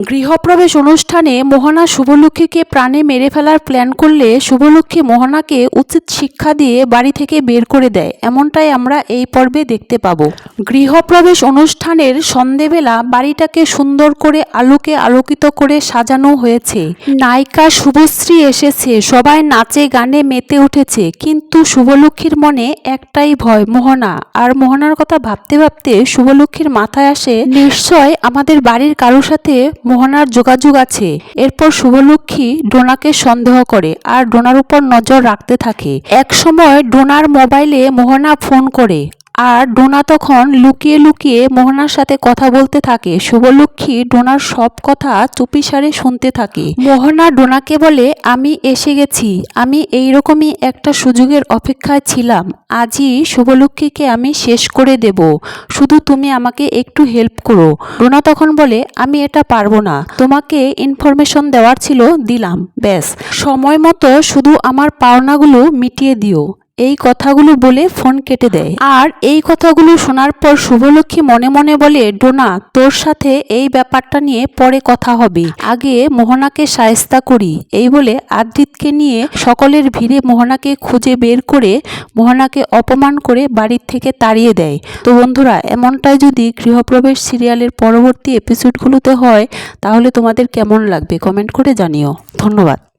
গৃহপ্রবেশ অনুষ্ঠানে মোহনা শুভলক্ষ্মীকে প্রাণে মেরে ফেলার প্ল্যান করলে শুভলক্ষ্মী মোহনাকে উচিত শিক্ষা দিয়ে বাড়ি থেকে বের করে দেয়, এমনটাই আমরা এই পর্বে দেখতে পাবো। গৃহপ্রবেশ অনুষ্ঠানের সন্ধেবেলা বাড়িটাকে সুন্দর করে আলোকে আলোকিত করে সাজানো হয়েছে। নায়িকা শুভশ্রী এসেছে, সবাই নাচে গানে মেতে উঠেছে, কিন্তু শুভলক্ষ্মীর মনে একটাই ভয়, মোহনা। আর মোহনার কথা ভাবতে ভাবতে শুভলক্ষ্মীর মাথায় আসে, নিশ্চয় আমাদের বাড়ির কারোর সাথে মোহনার যোগাযোগ আছে। এরপর শুভলক্ষ্মী ডোনাকে সন্দেহ করে আর ডোনার উপর নজর রাখতে থাকে। এক সময় ডোনার মোবাইলে মোহনা ফোন করে আর ডোনা তখন লুকিয়ে লুকিয়ে মোহনার সাথে কথা বলতে থাকে। শুভলক্ষ্মী ডোনার সব কথা চুপিসারে শুনতে থাকে। মোহনা ডোনাকে বলে, আমি এসে গেছি, আমি এইরকমই একটা সুযোগের অপেক্ষায় ছিলাম, আজই শুভলক্ষ্মীকে আমি শেষ করে দেব, শুধু তুমি আমাকে একটু হেল্প করো। ডোনা তখন বলে, আমি এটা পারবো না, তোমাকে ইনফরমেশন দেওয়ার ছিল, দিলাম, ব্যাস, সময় মতো শুধু আমার পাওনাগুলো মিটিয়ে দিও। এই কথাগুলো বলে ফোন কেটে দেয়। আর এই কথাগুলো শোনার পর শুভলক্ষ্মী মনে মনে বলে, ডোনা, তোর সাথে এই ব্যাপারটা নিয়ে পরে কথা হবে, আগে মোহনাকে শায়েস্তা করি। এই বলে আদ্রিতকে নিয়ে সকলের ভিড়ে মোহনাকে খুঁজে বের করে মোহনাকে অপমান করে বাড়ির থেকে তাড়িয়ে দেয়। তো বন্ধুরা, এমনটাই যদি গৃহপ্রবেশ সিরিয়ালের পরবর্তী এপিসোডগুলোতে হয় তাহলে তোমাদের কেমন লাগবে কমেন্ট করে জানিও। ধন্যবাদ।